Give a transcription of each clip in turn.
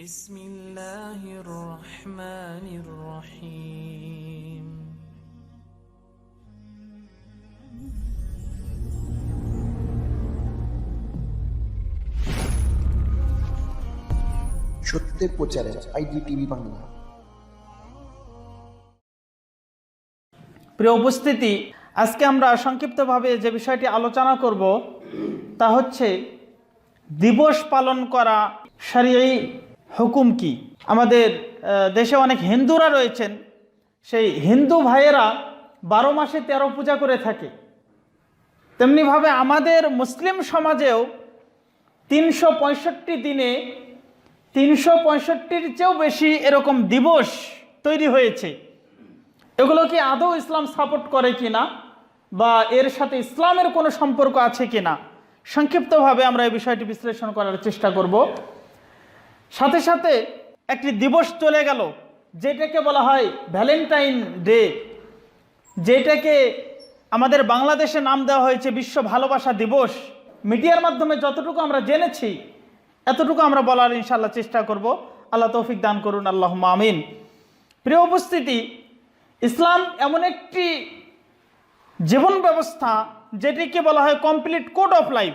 বিসমিল্লাহির রহমানির রহিম। সত্যের প্রচারে আইডিটিভি বাংলা। প্রিয় উপস্থিতি, আজকে আমরা সংক্ষিপ্তভাবে যে বিষয়টি আলোচনা করব তা হচ্ছে দিবস পালন করা শরঈ হুকুম কি। আমাদের দেশে অনেক হিন্দুরা রয়েছেন, সেই হিন্দু ভাইয়েরা 12 মাসে 13 পূজা করে থাকে। তেমনিভাবে আমাদের মুসলিম সমাজেও 365 দিনে 365-র চেয়েও বেশি এরকম দিবস তৈরি হয়েছে। এগুলো কি আদৌ ইসলাম সাপোর্ট করে কিনা বা এর সাথে ইসলামের কোনো সম্পর্ক আছে কিনা, সংক্ষিপ্তভাবে আমরা এই বিষয়টি বিশ্লেষণ করার চেষ্টা করব। সাথে সাথে একটি দিবস চলে গেল যেটাকে বলা হয় ভ্যালেন্টাইন ডে, যেটাকে আমাদের বাংলাদেশে নাম দেওয়া হয়েছে বিশ্ব ভালোবাসা দিবস। মিডিয়ার মাধ্যমে যতটুকু আমরা জেনেছি এতটুকু আমরা বলার ইনশাআল্লাহ চেষ্টা করব। আল্লাহ তৌফিক দান করুন, আল্লাহুম্মা আমিন। প্রিয় উপস্থিতি, ইসলাম এমন একটি জীবন ব্যবস্থা যেটিকে বলা হয় কমপ্লিট কোড অফ লাইফ।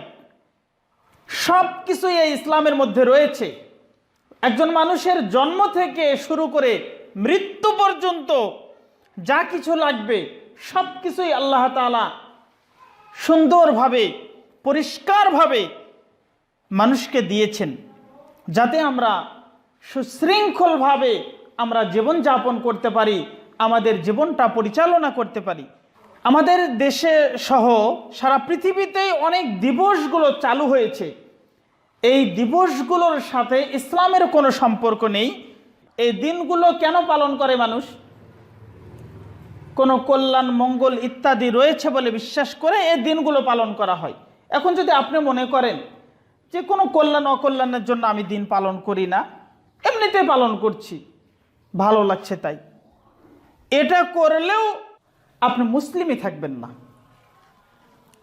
সব কিছুই এই ইসলামের মধ্যে রয়েছে। একজন মানুষের জন্ম থেকে শুরু করে মৃত্যু পর্যন্ত যা কিছু লাগবে সব কিছুই আল্লাহ তাআলা সুন্দরভাবে পরিষ্কারভাবে মানুষকে দিয়েছেন, যাতে আমরা সুশৃঙ্খলভাবে আমরা জীবনযাপন করতে পারি, আমাদের জীবনটা পরিচালনা করতে পারি। আমাদের দেশে সহ সারা পৃথিবীতেই অনেক দিবসগুলো চালু হয়েছে। এই দিবসগুলোর সাথে ইসলামের কোনো সম্পর্ক নেই। এই দিনগুলো কেন পালন করে মানুষ? কোনো কল্যাণ মঙ্গল ইত্যাদি রয়েছে বলে বিশ্বাস করে এই দিনগুলো পালন করা হয়। এখন যদি আপনি মনে করেন যে কোনো কল্যাণ অকল্যাণের জন্য আমি দিন পালন করি না, এমনিতে পালন করছি, ভালো লাগছে তাই, এটা করলেও আপনি মুসলিমই থাকবেন না।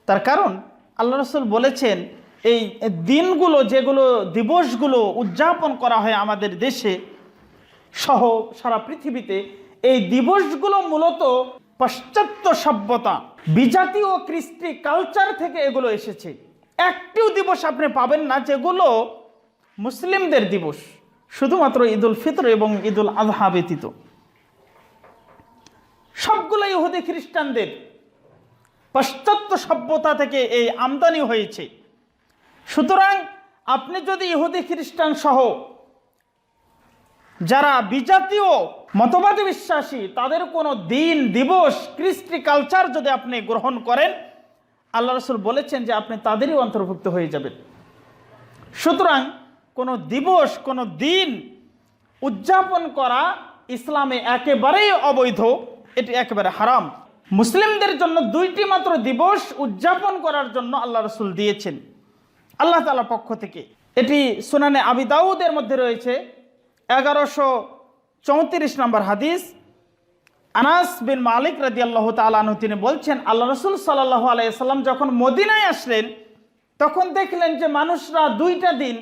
তার কারণ আল্লাহ রাসূল বলেছেন এই দিনগুলো, যেগুলো দিবসগুলো উদযাপন করা হয় আমাদের দেশে সহ সারা পৃথিবীতে, এই দিবসগুলো মূলত পাশ্চাত্য সভ্যতা, বিজাতীয় কৃষ্টি কালচার থেকে এগুলো এসেছে। একটিও দিবস আপনি পাবেন না যেগুলো মুসলিমদের দিবস, শুধুমাত্র ঈদুল ফিতর এবং ঈদুল আযহা ব্যতীত। সবগুলো ইহুদি খ্রিস্টানদের পাশ্চাত্য সভ্যতা থেকে এই আমদানি হয়েছে। সুতরাং আপনি যদি ইহুদি খ্রিস্টান সহ যারা বিজাতীয় মতবাদে বিশ্বাসী তাদের কোনো দিন দিবস কৃষ্টি কালচার যদি আপনি গ্রহণ করেন, আল্লাহ রাসূল বলেছেন যে আপনি তাদেরই অন্তর্ভুক্ত হয়ে যাবেন। সুতরাং কোনো দিবস কোনো দিন উদযাপন করা ইসলামে একেবারেই অবৈধ, এটি একেবারে হারাম। মুসলিমদের জন্য 2টি মাত্র দিবস উদযাপন করার জন্য আল্লাহ রাসূল দিয়েছেন আল্লাহ তাআলার পক্ষ থেকে। এটি সুনানে আবি দাউদের মধ্যে রয়েছে 1134 নম্বর হাদিস। আনাস বিন মালিক রাদিয়াল্লাহু তাআলা আনহু তিনি বলছেন, আল্লাহ রাসূল সাল্লাল্লাহু আলাইহি ওয়াসাল্লাম যখন মদিনায় আসলেন তখন দেখলেন যে মানুষরা 2টা দিন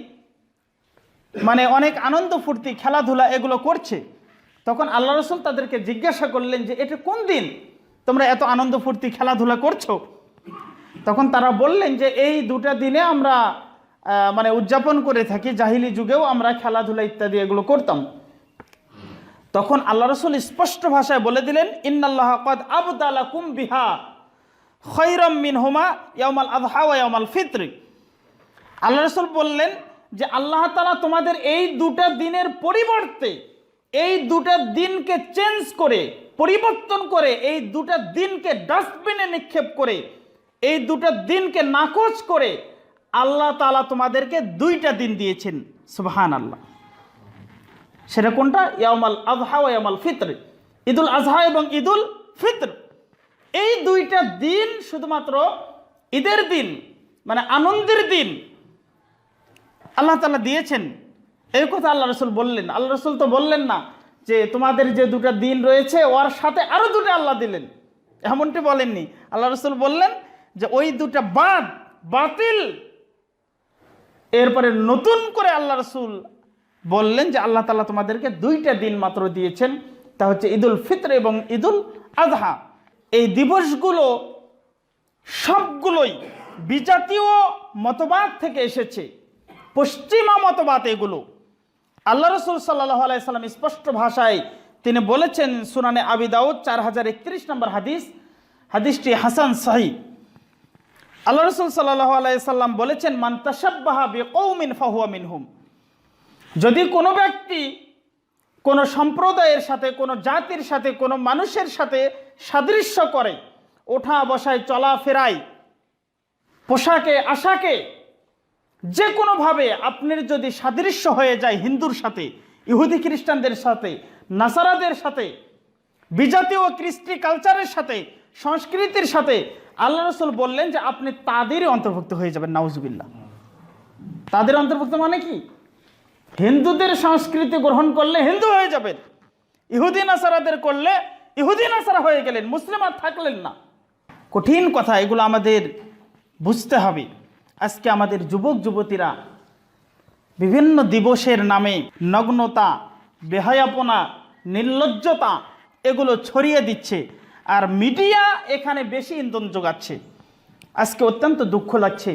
মানে অনেক আনন্দ ফুর্তি খেলাধুলা এগুলো করছে। তখন আল্লাহ রাসূল তাদেরকে জিজ্ঞাসা করলেন যে এটা কোন দিন তোমরা এত আনন্দ ফুর্তি খেলাধুলা করছো? তখন তারা বললেন যে এই 2টা দিনে আমরা মানে উদযাপন করে থাকি, জাহিলি যুগেও আমরা খেলাধুলা ইত্যাদি এগুলো করতাম। তখন আল্লাহ রাসূল স্পষ্ট ভাষায় বলে দিলেন, ইন্নাল্লাহা ক্বাদ আবদালাকুম বিহা খায়রাম মিনহুমা ইয়াউমাল আযহা ওয়া ইয়াউমাল ফিত্র। আল্লাহ রাসূল বললেন যে আল্লাহ তাআলা তোমাদের এই 2টা দিনের পরিবর্তে এই 2টা দিনকে চেঞ্জ করে, পরিবর্তন করে, এই 2টা দিনকে ডাস্টবিনে নিক্ষেপ করে, এই 2টা দিনকে নাকচ করে আল্লাহ তাআলা তোমাদেরকে 2টা দিন দিয়েছেন। সুবহানাল্লাহ। সেটা কোনটা? ইয়াউমাল আযহা ওয়া ইয়াউমাল ফিত্র, ঈদুল আযহা এবং ঈদুল ফিত্র। এই 2টা দিন শুধুমাত্র ঈদের দিন মানে আনন্দের দিন আল্লাহ তাআলা দিয়েছেন, এই কথা আল্লাহ রাসূল বললেন। আল্লাহ রাসূল তো বললেন না যে তোমাদের যে 2টা দিন রয়েছে ওর সাথে আরো 2টা আল্লাহ দিলেন, এমনটি বলেননি। আল্লাহ রাসূল বললেন যে ওই 2টা বাতিল। এরপরে নতুন করে আল্লাহ রাসূল বললেন যে আল্লাহ তাআলা তোমাদেরকে 2টা দিন মাত্র দিয়েছেন, তা হচ্ছে ঈদুল ফিতর এবং ঈদুল আযহা। এই দিবসগুলো সবগুলোই বিজাতীয় মতবাদ থেকে এসেছে, পশ্চিমা মতবাদ এগুলো। আল্লাহ রাসূল সাল্লাল্লাহু আলাইহি সাল্লাম স্পষ্ট ভাষায় তিনি বলেছেন, সুনানে আবি দাউদ 4031 নম্বর হাদিস, হাদিসটি হাসান সহিহ। আল্লাহ রাসূল সাল্লাল্লাহু আলাইহি সাল্লাম বলেছেন, মান তাশাব্বাহা বিকৌমিন ফাহুয়া মিনহুম। যদি কোনো ব্যক্তি কোনো সম্প্রদায়ের সাথে, কোনো জাতির সাথে, কোনো মানুষের সাথে সাদৃশ্য করে, ওঠা বসায়, চলাফেরায়, পোশাকে আশাকে, যে কোনোভাবে আপনার যদি সাদৃশ্য হয়ে যায় হিন্দুর সাথে, ইহুদি খ্রিস্টানদের সাথে, নাসারাদের সাথে, বিজাতীয় কৃষ্টি কালচারের সাথে, সংস্কৃতির সাথে, আল্লাহ রাসূল বললেন যে আপনি তাদেরই অন্তর্ভুক্ত হয়ে যাবেন। নাউজুবিল্লাহ। তাদের অন্তর্ভুক্ত মানে কি? হিন্দুদের সংস্কৃতি গ্রহণ করলে হিন্দু হয়ে যাবেন, ইহুদি নাসারাদের করলে ইহুদি নাসারা হয়ে গেলেন, মুসলিম আর থাকলেন না। কঠিন কথা, এগুলো আমাদের বুঝতে হবে। আজকে আমাদের যুবক যুবতীরা বিভিন্ন দিবসের নামে নগ্নতা, বেহায়াপনা, নির্লজ্জতা এগুলো ছড়িয়ে দিচ্ছে, আর মিডিয়া এখানে বেশি ইন্ধন যোগাচ্ছে। আজকে অত্যন্ত দুঃখ লাগছে,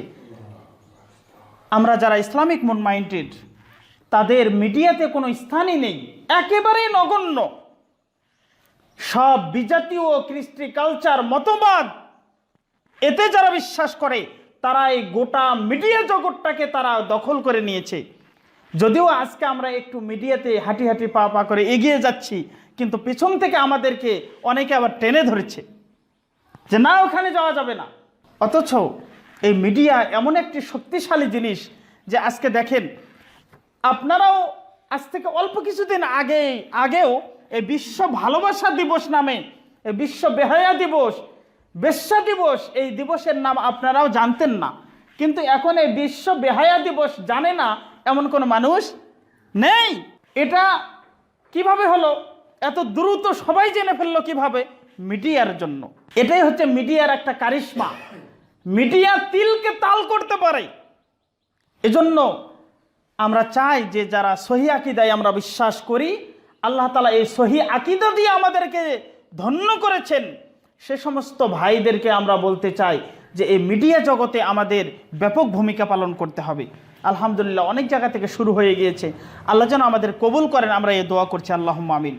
আমরা যারা ইসলামিক মুন মাইন্ডেড তাদের মিডিয়াতে কোনো স্থানই নেই, একেবারেই নগণ্য। সব বিজাতীয় কৃষ্টি কালচার মতবাদ এতে যারা বিশ্বাস করে তারা এই গোটা মিডিয়া জগৎটাকে তারা দখল করে নিয়েছে। যদিও আজকে আমরা একটু মিডিয়াতে হাঁটি হাঁটি পা পা করে এগিয়ে যাচ্ছি, কিন্তু পেছন থেকে আমাদেরকে অনেকে আবার টেনে ধরেছে যে না, ওখানে যাওয়া যাবে না। অথচ এই মিডিয়া এমন একটি শক্তিশালী জিনিস যে আজকে দেখেন, আপনারাও আজ থেকে অল্প কিছুদিন আগেও এই বিশ্ব ভালোবাসা দিবস নামে, এই বিশ্ব বেহায়া দিবস, বেশ্যা দিবস, এই দিবসের নাম আপনারাও জানতেন না। কিন্তু এখন এই বিশ্ব বেহায়া দিবস জানে না এমন কোনো মানুষ নেই। এটা কিভাবে হলো? এত দ্রুত সবাই জেনে ফেললো কিভাবে? মিডিয়ার জন্য। এটাই হচ্ছে মিডিয়ার একটা কারিশমা। মিডিয়া তিলকে তাল করতে পারে। এজন্য আমরা চাই যে যারা সহি আকীদায় আমরা বিশ্বাস করি, আল্লাহ তাআলা এই সহি আকীদা দিয়ে আমাদেরকে ধন্য করেছেন, সে সমস্ত ভাইদেরকে আমরা বলতে চাই যে এই মিডিয়া জগতে আমাদের ব্যাপক ভূমিকা পালন করতে হবে। আলহামদুলিল্লাহ, অনেক জায়গা থেকে শুরু হয়ে গিয়েছে। আল্লাহ যেন আমাদের কবুল করেন, আমরা এই দোয়া করছি, আল্লাহুম্মা আমিন।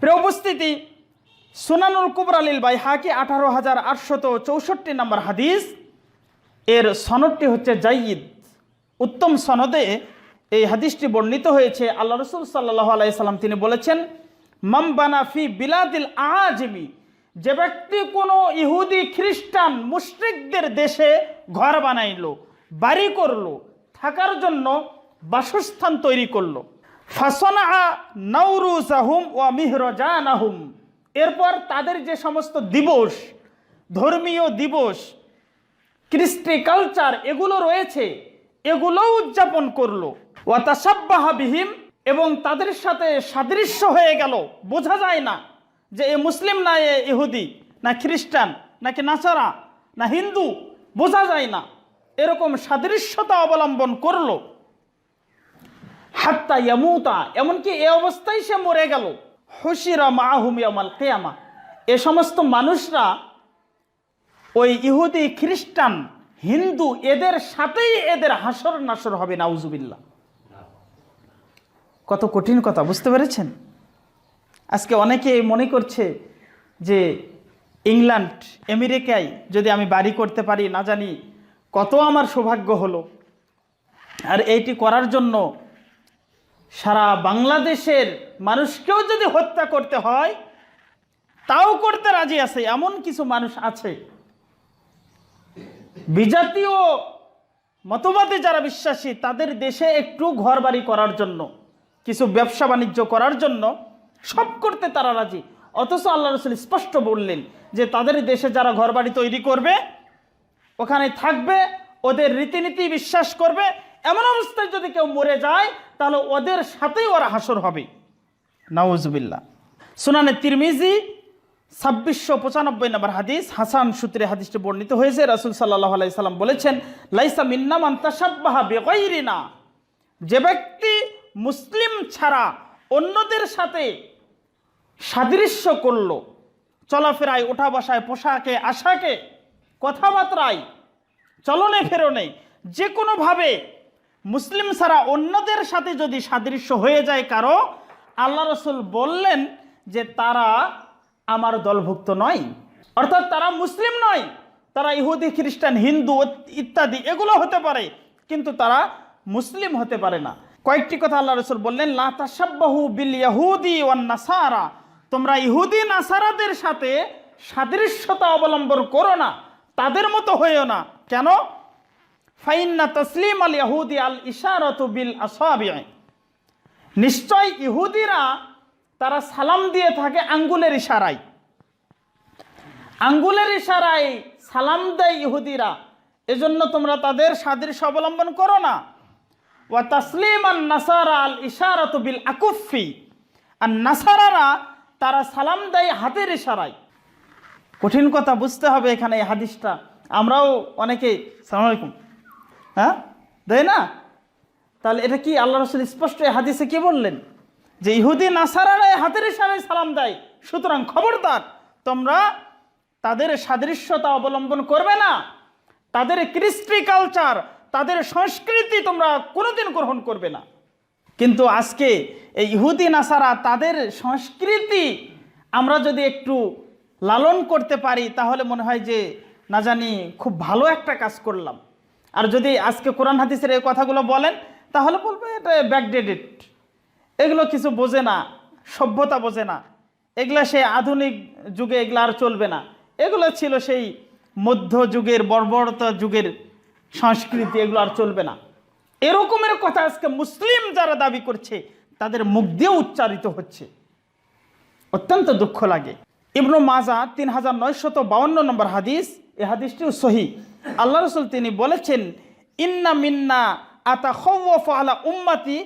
প্রিয় উপস্থিতি, সুনানুল কুবরা লিল বাইহাকি 18864 নম্বর হাদিস, এর সনদটি হচ্ছে জাইয়িদ, উত্তম সনদে এই হাদিসটি বর্ণিত হয়েছে। আল্লাহ রাসূল সাল্লাল্লাহু আলাইহি সাল্লাম তিনি বলেছেন, মাম বানা ফি বিলাদিল আজিমি, যে ব্যক্তি কোনো ইহুদি খ্রিস্টান মুশরিকদের দেশে ঘর বানাইলো, বাড়ি করলো, থাকার জন্য বাসস্থান তৈরি করলো, ফাসনা নাউরুজাহুম ওয়া মিহরাজানাহুম, এরপর তাদের যে সমস্ত দিবস, ধর্মীয় দিবস, কৃষ্টি কালচার এগুলো রয়েছে, এগুলো উদযাপন করলো, ওয়া তাসাব্বাহা বিহিম, এবং তাদের সাথে সাদৃশ্য হয়ে গেল, বোঝা যায় না যে এ মুসলিম না, এ ইহুদি না খ্রিস্টান নাকি নাসারা না হিন্দু, বোঝা যায় না, এরকম সাদৃশ্যতা অবলম্বন করলো, হাত্তা ইয়ামুতা, এমনকি এ অবস্থায় সে মরে গেল, হুশিরা মাআহুম ইয়াউমাল কিয়ামা, এ সমস্ত মানুষরা ওই ইহুদি খ্রিস্টান হিন্দু এদের সাথেই এদের হাসর নাসর হবে। নাউজুবিল্লাহ। কত কঠিন কথা, বুঝতে পেরেছেন? আজকে অনেকে মনে করছে যে ইংল্যান্ড, আমেরিকায় যদি আমি বাড়ি করতে পারি, না জানি কত আমার সৌভাগ্য হলো। আর এইটি করার জন্য সারা বাংলাদেশের মানুষকেও যদি হত্যা করতে হয় তাও করতে রাজি আছে, এমন কিছু মানুষ আছে। বিজাতীয় মতবাদে যারা বিশ্বাসী তাদের দেশে একটু ঘর বাড়ি করার জন্য, কিছু ব্যবসা বাণিজ্য করার জন্য সব করতে তারা রাজি। অথচ আল্লাহ রাসূল স্পষ্ট বললেন যে তাদের দেশে যারা ঘর বাড়ি তৈরি করবে, ওখানে থাকবে, ওদের রীতিনীতি বিশ্বাস করবে, এমন অবস্থায় যদি কেউ মরে যায় তাহলে ওদের সাথেই ওরা হাসর হবে। নাউজুবিল্লাহ। সুনানে তিরমিজি 2695 নম্বর হাদিস, হাসান সূত্রে হাদিসটি বর্ণিত হয়েছে। রাসূল সাল্লাল্লাহু আলাইহি সাল্লাম বলেছেন, লাইসা মিন্না মান তাশাব্বাহা বিগাইরিনা, যে ব্যক্তি মুসলিম ছাড়া অন্যদের সাথে সাদৃশ্য করলো, চলাফেরায়, ওঠা বসায়, পোশাকে, আশাকে, কথাবার্তায়, চলনে ফেরনে, যে কোনোভাবে মুসলিম ছাড়া অন্যদের সাথে যদি সাদৃশ্য হয়ে যায় কারো, আল্লাহ রসুল বললেন যে তারা আমার দলভুক্ত নয়, অর্থাৎ তারা মুসলিম নয়, তারা ইহুদি, খ্রিস্টান, হিন্দু ইত্যাদি এগুলো হতে পারে, কিন্তু তারা মুসলিম হতে পারে না। কয়েকটি কথা আল্লাহ রসুল বললেন, লা তাশাব্বাহু বিল ইয়াহুদি ওয়ান নাসারা, তোমরা ইহুদি নাসারাদের সাথে সাদৃশ্যতা অবলম্বন করো না, তাদের মতো হইও না। কেন? ফাইন্না তাসলিম আল ইয়াহুদি আল ইশারাতু বিল আসাবি, নিশ্চয় ইহুদিরা তারা সালাম দিয়ে থাকে আঙ্গুলের ইশারায়, আঙ্গুলের ইশারায় সালাম দেয় ইহুদিরা, এজন্য তোমরা তাদের সাদৃশ্য অবলম্বন করো না। ওয়া তাসলিম আন নাসারা আল ইশারাতু বিল আকুফি, আর নাসারারা তারা সালাম দেয় হাতের ইশারায়। কঠিন কথা বুঝতে হবে এখানে এই হাদিসটা। আমরাও অনেকে সালাম আলাইকুম হ্যাঁ দেয় না, তাহলে এটা কি আল্লাহ রসুল স্পষ্ট এই হাদিসে কি বললেন? যে ইহুদি নাসারারা হাতের ইশারায় সালাম দেয়, সুতরাং খবরদার তোমরা তাদের সাদৃশ্যতা অবলম্বন করবে না, তাদের কৃষ্টি কালচার, তাদের সংস্কৃতি তোমরা কোনোদিন গ্রহণ করবে না। কিন্তু আজকে এই ইহুদি নাসারা তাদের সংস্কৃতি আমরা যদি একটু লালন করতে পারি তাহলে মনে হয় যে না জানি খুব ভালো একটা কাজ করলাম। আর যদি আজকে কোরআন হাদিসের এই কথাগুলো বলেন তাহলে বলবে এটা ব্যাকডেটেড, এগুলো কিছু বোঝে না, সভ্যতা বোঝে না, এগুলো সেই আধুনিক যুগে এগুলো আর চলবে না, এগুলো ছিল সেই মধ্যযুগের বর্বরতা যুগের সংস্কৃতি, এগুলো আর চলবে না। এরকমের কথা আজকে মুসলিম যারা দাবি করছে তাদের মুখ দিয়ে উচ্চারিত হচ্ছে, অত্যন্ত দুঃখ লাগে। ইবনু মাজা 3952 নম্বর হাদিস, এই হাদিসটিও সহিহ। আল্লাহ রসুল তিনি বলেছেন, ইন্না মিন্না আতাখাওয়াফু আলা উম্মতি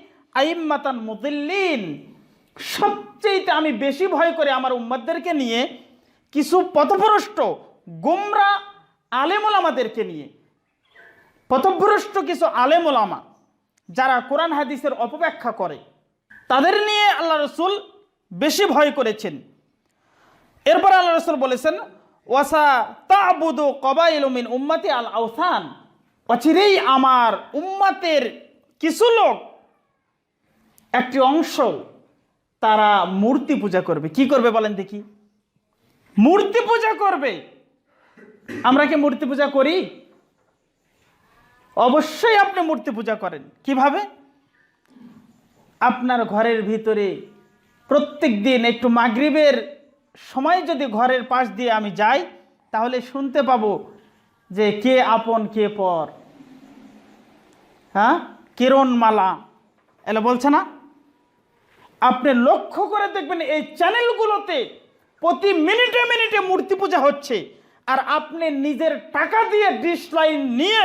আইম্মাতান মুদিল্লিন, সবচেয়ে আমি বেশি ভয় করে আমার উম্মতদেরকে নিয়ে কিছু পথভ্রষ্ট গোমরা আলেম ওলামাদেরকে নিয়ে, পথভ্রষ্ট কিছু আলেম ওলামা যারা কোরআন হাদিসের অপব্যাখ্যা করে, তাদের নিয়ে আল্লাহ রসুল বেশি ভয় করেছেন। এরপর আল্লাহ রসুল বলেছেন, ওয়াসা তা'বুদু কবাইলু মিন উম্মতি আল আওসান, অচিরেই আমার উম্মতের কিছু লোক, একটি অংশ, তারা মূর্তি পূজা করবে। কি করবে বলেন দেখি? মূর্তি পূজা করবে। আমরা কি মূর্তি পূজা করি? অবশ্যই আপনি মূর্তি পূজা করেন। কিভাবে? আপনার ঘরের ভিতরে প্রত্যেক দিন একটু মাগরিবের সময় যদি ঘরের পাশ দিয়ে আমি যাই তাহলে শুনতে পাবো যে কে আপন কে পর, হ্যাঁ, কিরণমালা এলা বলছে না? আপনি লক্ষ্য করে দেখবেন এই চ্যানেলগুলোতে প্রতি মিনিটে মিনিটে মূর্তি পূজা হচ্ছে, আর আপনি নিজের টাকা দিয়ে ডিশ লাইন নিয়ে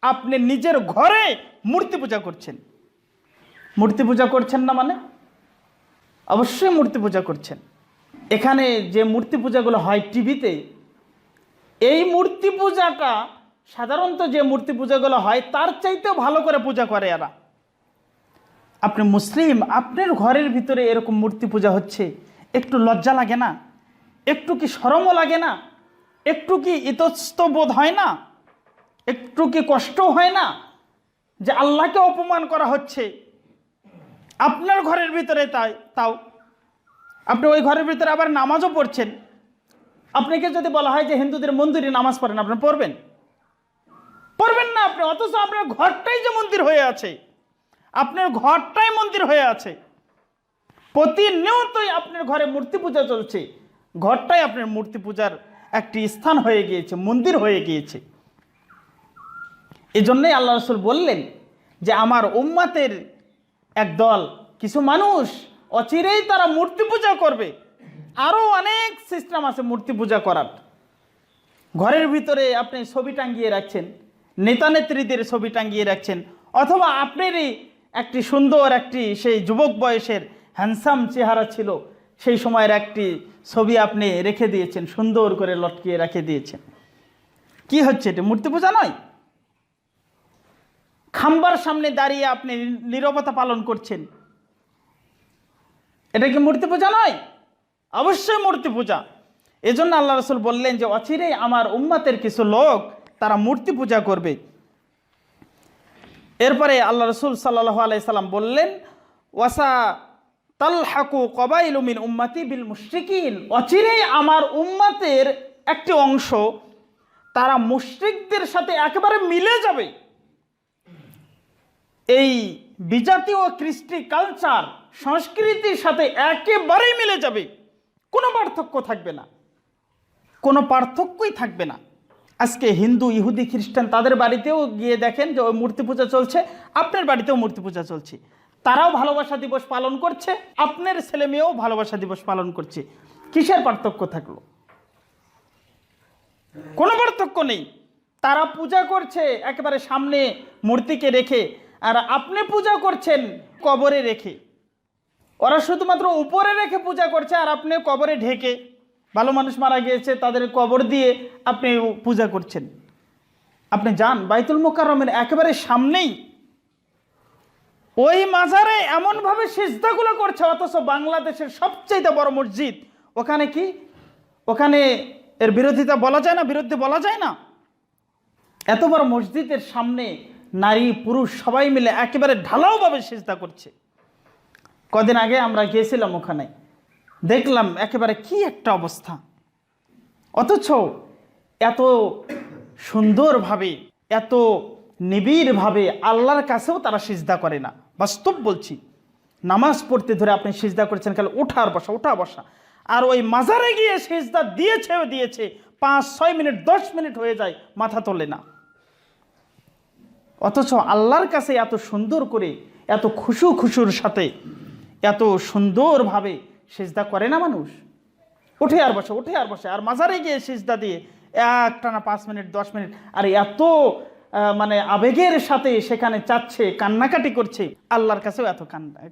আপনি নিজের ঘরে মূর্তি পূজা করছেন। মূর্তি পূজা করছেন না মানে? অবশ্যই মূর্তি পূজা করছেন। এখানে যে মূর্তি পূজাগুলো হয় টিভিতে, এই মূর্তি পূজাটা সাধারণত যে মূর্তি পূজাগুলো হয় তার চাইতেও ভালো করে পূজা করে এরা। আপনি মুসলিম, আপনার ঘরের ভিতরে এরকম মূর্তি পূজা হচ্ছে, একটু লজ্জা লাগে না? একটু কি শরমও লাগে না? একটু কি ইতস্তবোধ হয় না? একটু কি কষ্ট হয় না যে আল্লাহকে অপমান করা হচ্ছে আপনার ঘরের ভিতরে? তাও আপনি ওই ঘরের ভিতরে আবার নামাজও পড়ছেন। আপনাকে যদি বলা হয় যে হিন্দুদের মন্দিরে নামাজ পড়েন, আপনি পড়বেন? পড়বেন না আপনি, অথচ আপনার ঘরটাই যে মন্দির হয়ে আছে, আপনার ঘরটাই মন্দির হয়ে আছে। প্রতিনিয়তই আপনার ঘরে মূর্তি পূজা চলছে, ঘরটাই আপনার মূর্তি পূজার একটি স্থান হয়ে গিয়েছে, মন্দির হয়ে গিয়েছে। এই জন্যই আল্লাহ রসুল বললেন যে আমার উম্মতের একদল কিছু মানুষ অচিরেই তারা মূর্তি পূজা করবে। আরও অনেক সিস্টেম আছে মূর্তি পূজা করার। ঘরের ভিতরে আপনি ছবি টাঙ্গিয়ে রাখছেন, নেতা নেত্রীদের ছবি টাঙ্গিয়ে রাখছেন, অথবা আপনারই একটি সুন্দর একটি সেই যুবক বয়সের হ্যান্ডসাম চেহারা ছিল, সেই সময়ের একটি ছবি আপনি রেখে দিয়েছেন, সুন্দর করে লটকিয়ে রেখে দিয়েছেন। কি হচ্ছে এটা? মূর্তি পূজা নয়? খাম্বার সামনে দাঁড়িয়ে আপনি নীরবতা পালন করছেন, এটা কি মূর্তি পূজা নয়? অবশ্যই মূর্তি পূজা। এজন্য আল্লাহ রাসূল বললেন যে অচিরেই আমার উম্মতের কিছু লোক তারা মূর্তি পূজা করবে। এরপরে আল্লাহ রাসূল সাল্লাল্লাহু আলাইহি সাল্লাম বললেন ওয়াসা তালহাকু কবাইলু মিন উম্মতি বিল মুশরিকিন, অচিরেই আমার উম্মতের একটি অংশ তারা মুশরিকদের সাথে একেবারে মিলে যাবে। এই বিজাতীয় কৃষ্টি কালচার সংস্কৃতির সাথে একেবারেই মিলে যাবে, কোনো পার্থক্য থাকবে না, কোনো পার্থক্যই থাকবে না। আজকে হিন্দু, ইহুদি, খ্রিস্টান তাদের বাড়িতেও গিয়ে দেখেন যে ওই মূর্তি পূজা চলছে, আপনার বাড়িতেও মূর্তি পূজা চলছে। তারাও ভালোবাসা দিবস পালন করছে, আপনার ছেলে মেয়েও ভালোবাসা দিবস পালন করছে। কিসের পার্থক্য থাকলো? কোনো পার্থক্য নেই। তারা পূজা করছে একেবারে সামনে মূর্তিকে রেখে, আর আপনি পূজা করছেন কবরে রেখে। ওরা শুধুমাত্র উপরে রেখে পূজা করছে, আর আপনি কবরে ঢেকে, ভালো মানুষ মারা গিয়েছে তাদের কবর দিয়ে আপনি পূজা করছেন। আপনি যান বাইতুল মুকাররমের একেবারে সামনেই ওই মাজারে এমনভাবে সিজদাগুলো করছে, অথচ বাংলাদেশের সবচেয়ে বড় মসজিদ, ওখানে কি, ওখানে এর বিরোধিতা বলা যায় না, বিরুদ্ধে বলা যায় না? এত বড় মসজিদের সামনে নারী পুরুষ সবাই মিলে একেবারে ঢালাওভাবে সিজদা করছে। কদিন আগে আমরা গিয়েছিলাম ওখানে, দেখলাম একেবারে কি একটা অবস্থা। অথচ এত সুন্দরভাবে, এত নিবিড়ভাবে আল্লাহর কাছেও তারা সিজদা করে না। বাস্তব বলছি, নামাজ পড়তে ধরে আপনি সিজদা করেছেন খালি ওঠা বসা, ওঠা বসা। আর ওই মাজারে গিয়ে সিজদা দিয়েছে 5-6 মিনিট 10 মিনিট হয়ে যায়, মাথা তোলে না। অথচ আল্লাহর কাছে এত সুন্দর করে, এত খুশুর সাথে, এত সুন্দরভাবে সিজদা করে না মানুষ। উঠে আর বসে, আর মাজারে গিয়ে সিজদা দিয়ে একটানা 5 মিনিট 10 মিনিট, আর এত মানে আবেগের সাথে সেখানে চাচ্ছে, কান্নাকাটি করছে। আল্লাহর কাছেও এত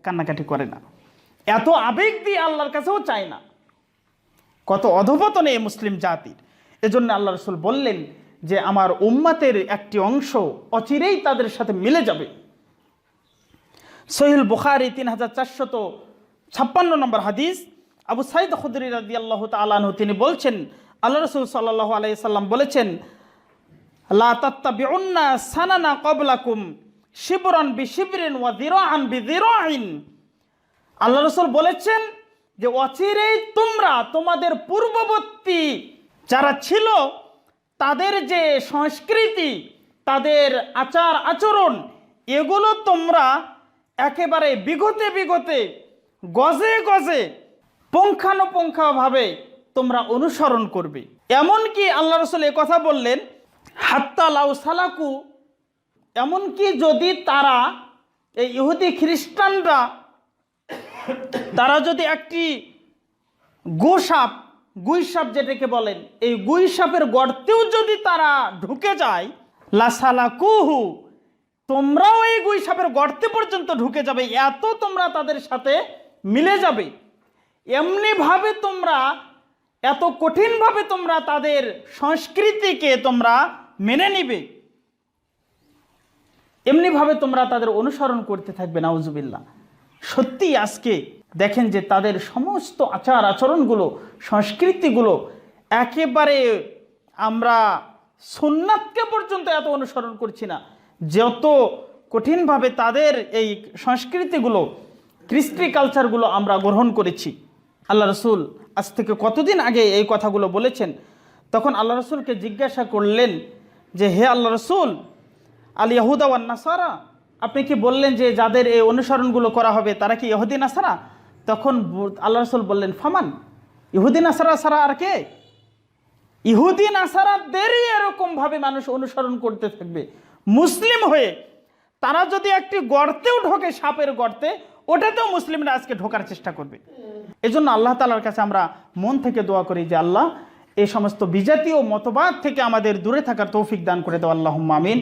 কান্নাকাটি করে না, এত আবেগ দিয়ে আল্লাহর কাছেও চায় না। কত অধঃপতনে এই মুসলিম জাতির। এজন্য আল্লাহ রাসূল বললেন যে আমার উম্মতের একটি অংশ অচিরেই তাদের সাথে মিলে যাবে। সহিহ বুখারী 3456 নম্বর হাদিস, আবু সাঈদ খুদরি রাদিয়াল্লাহু তাআলা আনহু তিনি বলছেন, আল্লাহ রাসূল সাল্লাল্লাহু আলাইহি সাল্লাম বলেছেন লা তাত্তাবিউন্না সানানা ক্বাবলাকুম শিবরান বিশিবরিন ওয়া যিরাআন বিযিরাইন। আল্লাহ রাসূল বলেছেন যে অচিরেই তোমরা তোমাদের পূর্ববর্তী যারা ছিল তাদের যে সংস্কৃতি, তাদের আচার আচরণ, এগুলো তোমরা একেবারে বিগতে গজে পুঙ্খানুপুঙ্খভাবে তোমরা অনুসরণ করবে। এমনকি আল্লাহ রাসূল এই কথা বললেন হাত্তা লাউ সালাকু, এমনকি যদি তারা এই ইহুদি খ্রিস্টানরা তারা যদি একটি গুইসাপ যেটাকে বলেন, এই গুইসাপের গর্তেও যদি তারা ঢুকে যায়, লাসালাকুহু, তোমরাও এই গুইসাপের গর্তে পর্যন্ত ঢুকে যাবে, এত তোমরা তাদের সাথে মিলে যাবে। এমনিভাবে তোমরা, এত কঠিনভাবে তোমরা তাদের সংস্কৃতিকে তোমরা মেনে নিবে, এমনিভাবে তোমরা তাদের অনুসরণ করতে থাকবে। নাউজুবিল্লাহ। সত্যি আজকে দেখেন যে তাদের সমস্ত আচার আচরণগুলো, সংস্কৃতিগুলো একেবারে আমরা সুন্নাতকে পর্যন্ত এত অনুসরণ করছি না, যত কঠিনভাবে তাদের এই সংস্কৃতিগুলো, কৃষ্টি কালচারগুলো আমরা গ্রহণ করেছি। আল্লাহ রাসূল আজ থেকে কতদিন আগে এই কথাগুলো বলেছেন। তখন আল্লাহ রাসূলকে জিজ্ঞাসা করলেন যে হে আল্লাহ রাসূল, আল ইয়াহুদা ওয়ান নাসারা, আপনি কি বললেন যে যাদের এই অনুসরণগুলো করা হবে তারা কি ইহুদি নাসারা? তখন আল্লাহ রাসূল বললেন ফামান, ইহুদি নাসারা ছাড়া আর কে? ইহুদি নাসারাদেরই এরকমভাবে মানুষ অনুসরণ করতে থাকবে মুসলিম হয়ে। তারা যদি একটি গর্তেও ঢোকে, সাপের গর্তে, ওটাতেও মুসলিমরা আজকে ঢোকার চেষ্টা করবে। এজন্য আল্লাহ তাআলার কাছে আমরা মন থেকে দোয়া করি যে আল্লাহ এই সমস্ত বিজাতীয় মতবাদ থেকে আমাদের দূরে থাকার তৌফিক দান করে দাও। আল্লাহুম্মা আমিন।